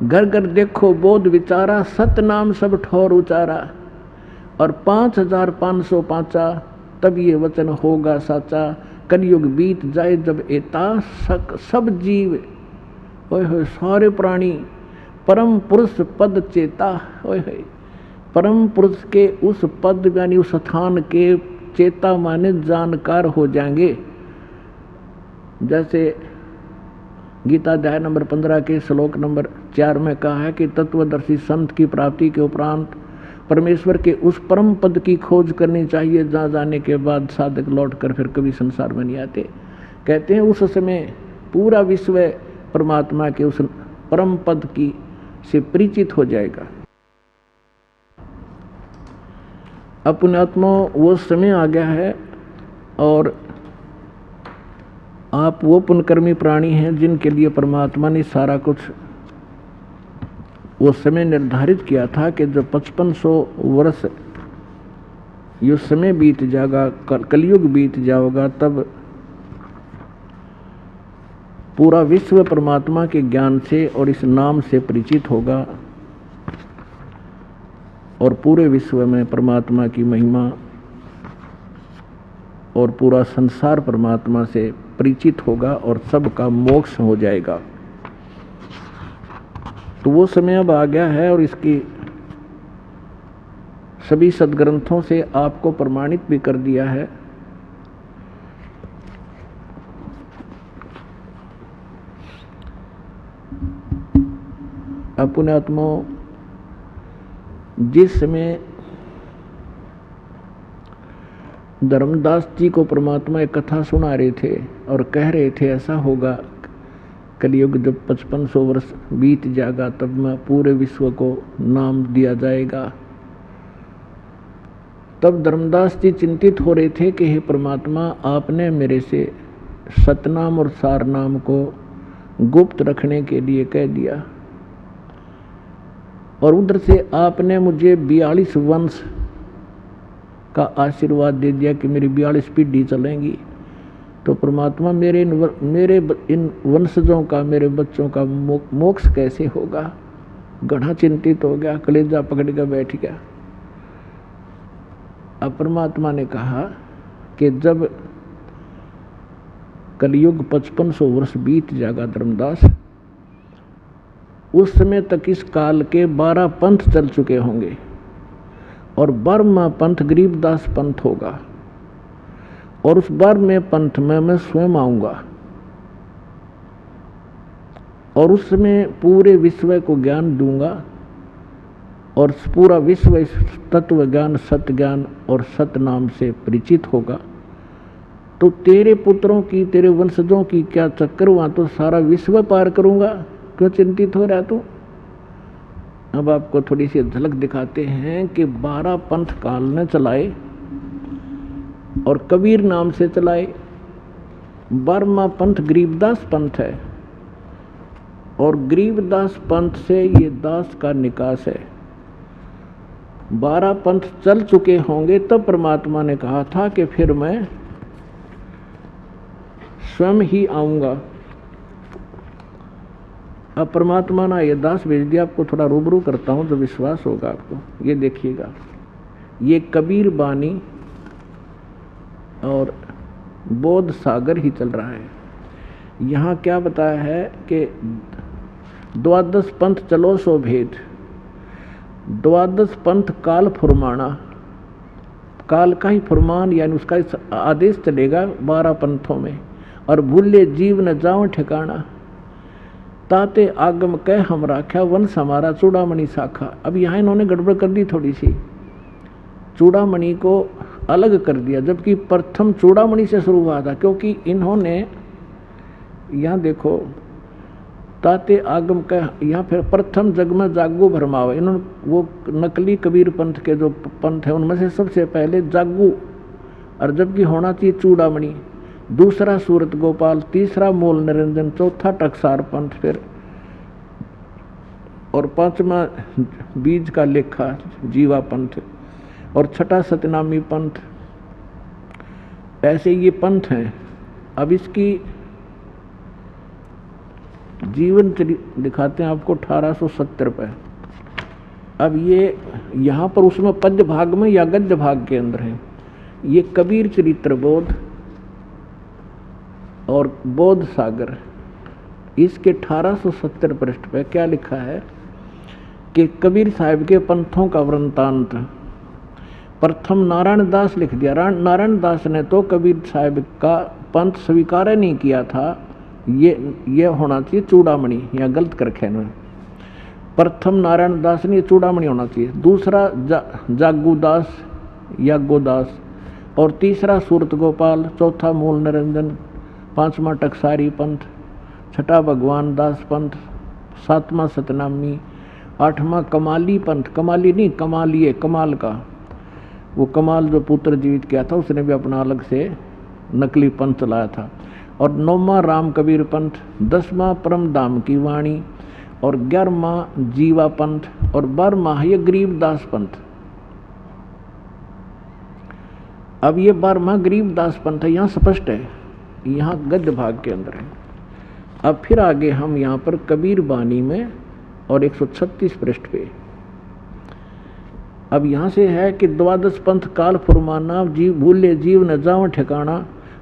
घर घर देखो बोध विचारा, सतनाम सब ठोर उचारा। और 5505 तब ये वचन होगा साचा। कलयुग बीत जाए जब एता, सब जीव ओए होए सारे प्राणी परम पुरुष पद चेता। ओए होए परम पुरुष के उस पद यानी उस स्थान के चेता माने जानकार हो जाएंगे। जैसे गीता अध्याय नंबर 15 के श्लोक नंबर 4 में कहा है कि तत्वदर्शी संत की प्राप्ति के उपरांत परमेश्वर के उस परम पद की खोज करनी चाहिए जहाँ जाने के बाद साधक लौटकर फिर कभी संसार में नहीं आते। कहते हैं उस समय पूरा विश्व परमात्मा के उस परम पद की से परिचित हो जाएगा। अपने आत्मा वो समय आ गया है और आप वो पुण्यकर्मी प्राणी हैं जिनके लिए परमात्मा ने सारा कुछ वो समय निर्धारित किया था कि जब 5500 वर्ष ये समय बीत जाएगा, कलयुग बीत जाएगा, तब पूरा विश्व परमात्मा के ज्ञान से और इस नाम से परिचित होगा और पूरे विश्व में परमात्मा की महिमा और पूरा संसार परमात्मा से परिचित होगा और सबका मोक्ष हो जाएगा। तो वो समय अब आ गया है और इसकी सभी सद्ग्रंथों से आपको प्रमाणित भी कर दिया है। अपने आत्मा जिस समय धर्मदास जी को परमात्मा एक कथा सुना रहे थे और कह रहे थे ऐसा होगा कलयुग जब 5500 वर्ष बीत जाएगा तब मैं पूरे विश्व को नाम दिया जाएगा। तब धर्मदास जी चिंतित हो रहे थे कि हे परमात्मा, आपने मेरे से सतनाम और सारनाम को गुप्त रखने के लिए कह दिया और उधर से आपने मुझे 42 वंश का आशीर्वाद दे दिया कि मेरी 42 पीढ़ी चलेंगी। तो परमात्मा मेरे इन वंशजों का, मेरे बच्चों का मोक्ष कैसे होगा? घना चिंतित हो गया, कलेजा पकड़ कर बैठ गया। अब परमात्मा ने कहा कि जब कलयुग 5500 वर्ष बीत जाएगा धर्मदास, उस समय तक इस काल के 12 पंथ चल चुके होंगे और 12वां पंथ गरीबदास पंथ होगा और उस 12वें पंथ में मैं स्वयं आऊंगा और उसमें पूरे विश्व को ज्ञान दूंगा और पूरा विश्व इस तत्व ज्ञान, सत्य ज्ञान और सत्य नाम से परिचित होगा। तो तेरे पुत्रों की, तेरे वंशजों की क्या चक्कर हुआ, तो सारा विश्व पार करूंगा। क्यों चिंतित हो रहा तू? अब आपको थोड़ी सी झलक दिखाते हैं कि 12 पंथ काल ने चलाए और कबीर नाम से चलाए। 12वां पंथ गरीबदास पंथ है और गरीबदास पंथ से ये दास का निकास है। 12 पंथ चल चुके होंगे तब परमात्मा ने कहा था कि फिर मैं स्वयं ही आऊंगा। अब परमात्मा ने ये दास भेज दिया। आपको थोड़ा रूबरू करता हूं तो विश्वास होगा आपको। ये देखिएगा, ये कबीर बानी और बोध सागर ही चल रहा है। यहाँ क्या बताया है कि 12 पंथ चलो सो भेद। 12 पंथ काल फुरमाना, काल का ही फुरमान यानी उसका आदेश चलेगा 12 पंथों में। और भूले जीव न जाओ ठिकाना, ताते आगम कह हम राख्या, वंश हमारा चूड़ामणि शाखा। अब यहाँ इन्होंने गड़बड़ कर दी थोड़ी सी, चूड़ामणि को अलग कर दिया, जबकि प्रथम चूड़ामणि से शुरू हुआ था। क्योंकि इन्होंने यहाँ देखो, ताते आगम कह, यहाँ फिर प्रथम जग में जागू भरमावा। इन्होंने वो नकली कबीर पंथ के जो पंथ है उनमें से सबसे पहले जागू, और जबकि होना चाहिए चूड़ामणि, दूसरा सूरत गोपाल, तीसरा मूल निरंजन, चौथा टकसार पंथ, फिर और 5वां बीज का लेखा जीवा पंथ और 6ठा सतनामी पंथ। ऐसे ये पंथ हैं। अब इसकी जीवन चरित्र दिखाते हैं आपको 1870 पे। अब ये यहाँ पर उसमें पद्य भाग में या गद्य भाग के अंदर है। ये कबीर चरित्र बोध और बोध सागर, इसके 1870 पृष्ठ पे क्या लिखा है कि कबीर साहब के पंथों का वृंतांत। प्रथम नारायण दास लिख दिया। नारायण दास ने तो कबीर साहब का पंथ स्वीकार नहीं किया था, ये होना चाहिए चूड़ामणि, या गलत कर रखे हैं। प्रथम नारायण दास ने चूड़ामणि होना चाहिए, दूसरा जागूदास या गोदास, और तीसरा सूरत गोपाल, चौथा मूल निरंजन, पांचवा टकसारी पंथ, छठा भगवान दास पंथ, सातवां सतनामी, आठवां कमाली पंथ। कमाली नहीं, कमालिए, कमाल का, वो कमाल जो पुत्र जीवित किया था उसने भी अपना अलग से नकली पंथ चलाया था। और 9वां राम कबीर पंथ, 10वां परम धाम की वाणी, और 11वां जीवा पंथ, और 12वां ये गरीबदास पंथ। अब ये 12वां गरीबदास पंथ है, यहाँ स्पष्ट है, यहाँ गद्य भाग के अंदर है। अब फिर आगे हम यहाँ पर कबीर बानी में और 136 पृष्ठ पे, अब यहाँ से है कि 12 पंथ काल फुरमाना, जीव भूले जीव न जाव ठिकाना,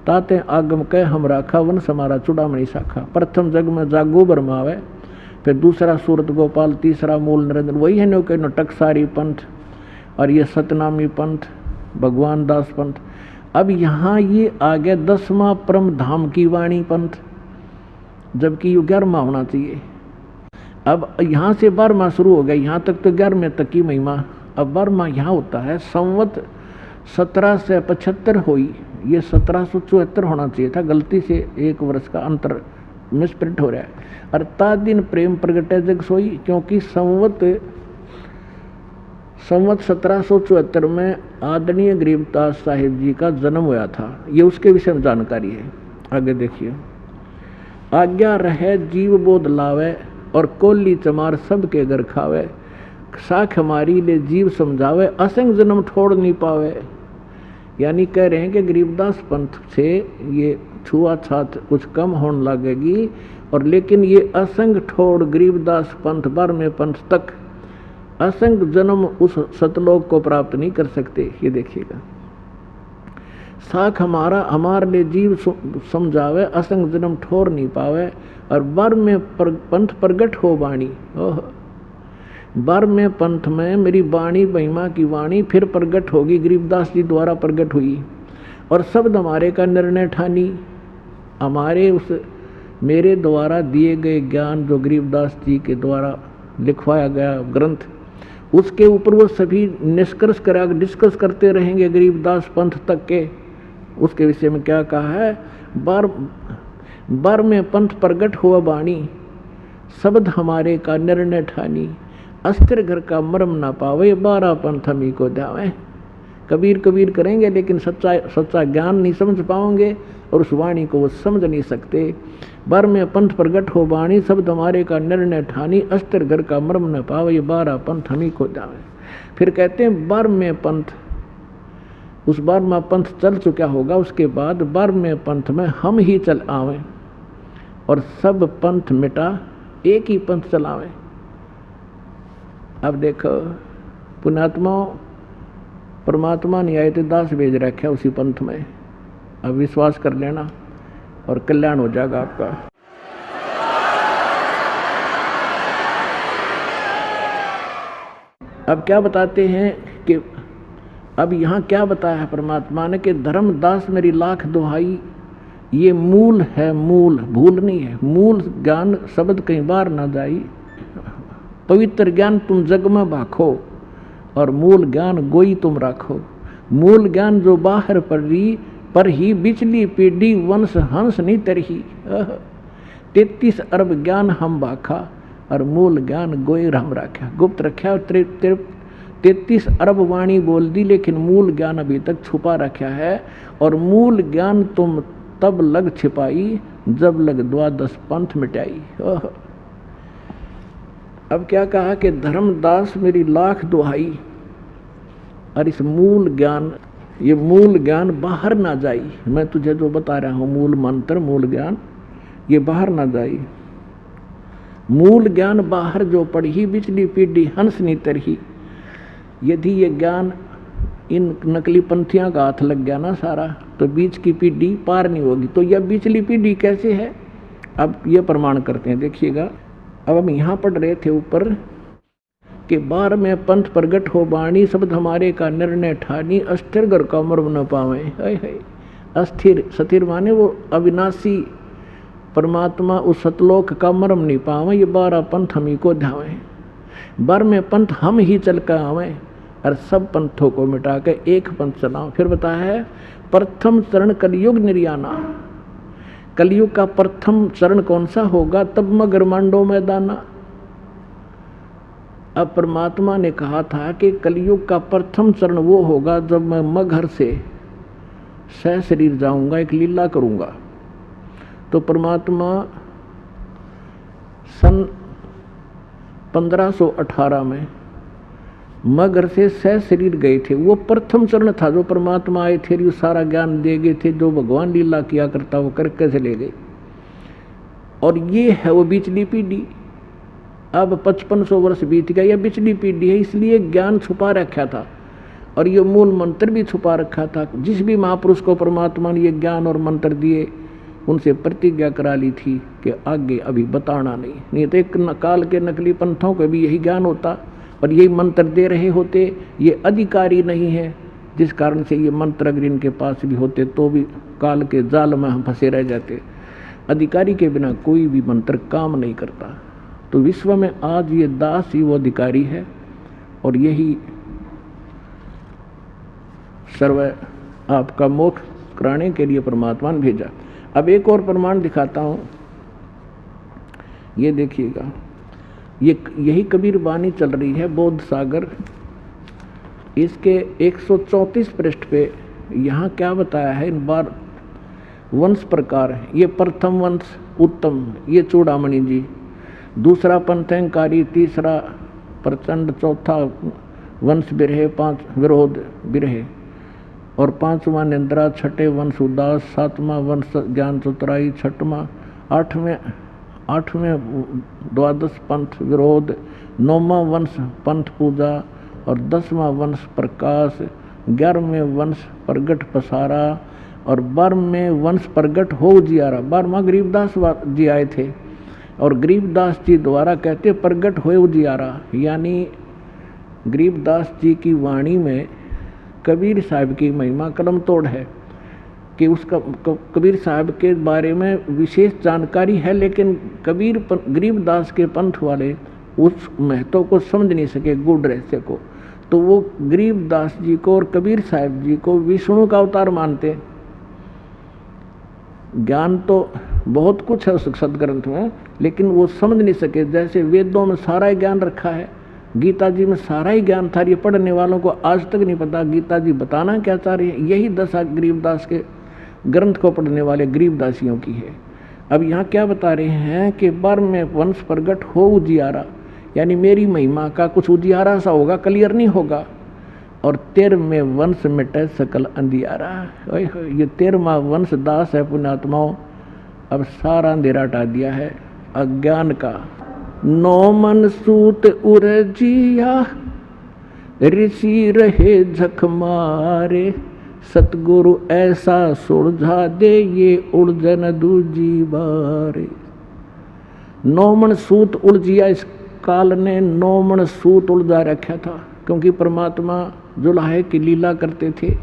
ताते आगम कह हम राखा, वन समारा चूड़ामणि शाखा। प्रथम जग में जागो बरमावे, फिर दूसरा सूरत गोपाल, तीसरा मूल निरंजन, वही है नो के टकसारी पंथ, और ये सतनामी पंथ, भगवान दास पंथ। अब यहाँ ये आ गया 10वां परम धाम की वाणी पंथ, जबकि ये 11वां होना चाहिए। अब यहाँ से 12वां शुरू हो गया, यहाँ तक तो 11वें तक की महिमा। अब 12वां यहाँ होता है संवत 1775 हुई, ये 1774 होना चाहिए था, गलती से 1 वर्ष का अंतर मिसप्रिंट हो रहा है। अर्थात दिन प्रेम प्रगटे जग सोई, क्योंकि संवत 1774 में आदरणीय गरीबदास साहिब जी का जन्म हुआ था, ये उसके विषय में जानकारी है। आगे देखिए, आज्ञा रहे जीव बोध लावे, और कोली चमार सबके घर खावे, साख हमारी ले जीव समझावे, असंग जन्म छोड़ नहीं पावे। यानी कह रहे हैं कि गरीबदास पंथ से ये छुआछात कुछ कम होने लगेगी, और लेकिन ये असंग छोड़ गरीबदास पंथ 12वें पंथ तक असंग जन्म उस सतलोक को प्राप्त नहीं कर सकते। ये देखिएगा, साख हमारे लिए जीव समझावे, असंग जन्म ठोर नहीं पावे, और 12वें पंथ प्रगट हो वाणी। ओह, 12वें पंथ में मेरी वाणी महिमा की वाणी फिर प्रगट होगी, गरीबदास जी द्वारा प्रगट हुई, और शब्द हमारे का निर्णय ठानी। हमारे उस मेरे द्वारा दिए गए ज्ञान जो गरीबदास जी के द्वारा लिखवाया गया ग्रंथ, उसके ऊपर वो सभी निष्कर्ष करा डिस्कस करते रहेंगे गरीबदास पंथ तक के। उसके विषय में क्या कहा है, 12वें पंथ प्रगट हुआ वाणी, शब्द हमारे का निर्णय ठानी, अस्थिर घर का मर्म ना पावे, 12 पंथ हम ही को ध्यावे। कबीर कबीर करेंगे लेकिन सच्चा ज्ञान नहीं समझ पाओगे, और उस वाणी को वो समझ नहीं सकते। 12वें पंथ प्रगट हो वाणी, शब्द हमारे का निर्णय ठानी, अस्थिर घर का मर्म न पावे, 12 पंथ हम ही को ध्यावे। फिर कहते हैं 12वें पंथ, उस 12वां पंथ चल चुका होगा, उसके बाद 12वें पंथ में हम ही चल आवे, और सब पंथ मिटा एक ही पंथ चलावे। अब देखो, पुण्यात्मा परमात्मा ने आए थे, दास भेज रखे उसी पंथ में। अब विश्वास कर लेना और कल्याण हो जाएगा आपका। अब क्या बताते हैं कि अब यहाँ क्या बताया है परमात्मा ने कि धर्मदास मेरी लाख दुहाई, ये मूल है, मूल भूल नहीं है, मूल ज्ञान शब्द कई बार ना जाई। पवित्र ज्ञान तुम जग में भाखो, और मूल ज्ञान गोई तुम राखो। मूल ज्ञान जो बाहर पर ही बिचली पीढ़ी वंश हंस नहीं तरही। 33 अरब ज्ञान हम भाखा, और मूल ज्ञान गोई हम राख्या। गुप्त रखा, 33 अरब वाणी बोल दी, लेकिन मूल ज्ञान अभी तक छुपा रखा है। और मूल ज्ञान तुम तब लग छिपाई, जब लग 12 पंथ मिटाई। अब क्या कहा कि धर्मदास मेरी लाख दुहाई, और इस मूल ज्ञान, ये मूल ज्ञान बाहर ना जाई। मैं तुझे जो बता रहा हूँ मूल मंत्र, मूल ज्ञान, ये बाहर ना जाई। मूल ज्ञान बाहर जो पढ़ी बिचली पीढ़ी हंस नी तरही। यदि ये ज्ञान इन नकली पंथियां का हाथ लग गया ना सारा, तो बीच की पीढ़ी पार नहीं होगी। तो यह बीचली पीढ़ी कैसे है, अब ये प्रमाण करते हैं, देखिएगा। अब हम यहाँ पढ़ रहे थे ऊपर कि बार में पंथ प्रगट हो बाणी, शब्द हमारे का निर्णय ठानी, अस्थिर घर का मर्म न पावे। है अस्थिर, स्थिर माने वो अविनाशी परमात्मा उस सतलोक का मर्म नहीं पावे। ये 12 पंथ हम ही को ध्यावे, बार में पंथ हम ही चल कर आवे और सब पंथों को मिटा के एक पंथ चलाओ। फिर बताया है प्रथम चरण कलयुग निर्याना। कलयुग का प्रथम चरण कौन सा होगा, तब मगर मांडो मैदाना। अब परमात्मा ने कहा था कि कलयुग का प्रथम चरण वो होगा जब मैं मगहर से शरीर जाऊंगा, एक लीला करूंगा। तो परमात्मा सन 1518 में मगर से शरीर गए थे। वो प्रथम चरण था जो परमात्मा आए थे, ये सारा ज्ञान दे गए थे, जो भगवान लीला किया करता वो करके चले गए। और ये है वो बिचली पीढ़ी। अब 5500 वर्ष बीत गया, यह बिचली पीढ़ी है, इसलिए ज्ञान छुपा रखा था और ये मूल मंत्र भी छुपा रखा था। जिस भी महापुरुष को परमात्मा ने ये ज्ञान और मंत्र दिए, उनसे प्रतिज्ञा करा ली थी कि आगे अभी बताना नहीं तो एक काल के नकली पंथों को भी यही ज्ञान होता और यही मंत्र दे रहे होते। ये अधिकारी नहीं है, जिस कारण से ये मंत्र अगर इनके पास भी होते तो भी काल के जाल में हम फंसे रह जाते। अधिकारी के बिना कोई भी मंत्र काम नहीं करता। तो विश्व में आज ये दास ही वो अधिकारी है और यही सर्व आपका मोक्ष कराने के लिए परमात्मा ने भेजा। अब एक और प्रमाण दिखाता हूँ, ये देखिएगा। ये यही कबीर वाणी चल रही है बोध सागर, इसके 134 पृष्ठ पे यहाँ क्या बताया है इन बार वंश प्रकार। ये प्रथम वंश उत्तम, ये चूड़ामणि जी। दूसरा पंथंकारी, तीसरा प्रचंड, चौथा वंश बिरहे, 5 विरोध बिरहे और 5वां निंद्रा, 6ठे वंश उदास, 7वां वंश ज्ञान चतुराई, 6वां 8वें 12 पंथ विरोध, 9वां वंश पंथ पूजा और 10वां वंश प्रकाश, 11वें वंश प्रगट पसारा और 12वें वंश प्रगट हो जियारा। 12वां गरीबदास जी आए थे और गरीबदास जी द्वारा कहते प्रगट हो उजियारा, यानी गरीबदास जी की वाणी में कबीर साहब की महिमा कलम तोड़ है कि उसका कबीर साहब के बारे में विशेष जानकारी है, लेकिन गरीबदास के पंथ वाले उस महत्व को समझ नहीं सके, गूढ़ रहस्य को। तो वो गरीबदास जी को और कबीर साहब जी को विष्णु का अवतार मानते। ज्ञान तो बहुत कुछ है उस सदग्रंथ में, लेकिन वो समझ नहीं सके। जैसे वेदों में सारा ज्ञान रखा है, गीता जी में सारा ही ज्ञान था, ये पढ़ने वालों को आज तक नहीं पता गीता जी बताना क्या चाह रही है। यही दशा गरीबदास के ग्रंथ को पढ़ने वाले गरीबदासियों की है। अब यहाँ क्या बता रहे हैं कि 12वें वंश प्रगट हो उजियारा, यानी मेरी महिमा का कुछ उजियारा सा होगा, क्लियर नहीं होगा। और 13वें वंश मिटे सकल अंधियारा। ये 13वां वंश दास है पुण्यात्माओं, अब सारा अंधेरा हटा दिया है अज्ञान का। 9 मन सूत उरजिया, ऋषि रहे झक मारे, सतगुरु ऐसा सुलझा दे ये उलझन दूजी बारे। 9 मन सूत उलझिया, इस काल ने 9 मन सूत उलझा रखा था, क्योंकि परमात्मा जुलाहे की लीला करते थे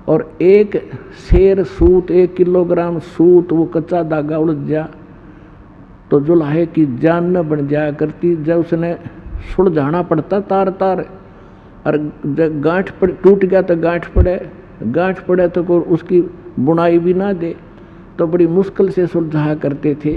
और एक शेर सूत, 1 किलोग्राम सूत, वो कच्चा धागा उलझ जा तो जुलाहे की जान न बन जाया करती। जब उसने सुलझाना पड़ता तार तार, और जब गांठ टूट गया तो गांठ पड़े तो कोई उसकी बुनाई भी ना दे, तो बड़ी मुश्किल से सुलझाया करते थे।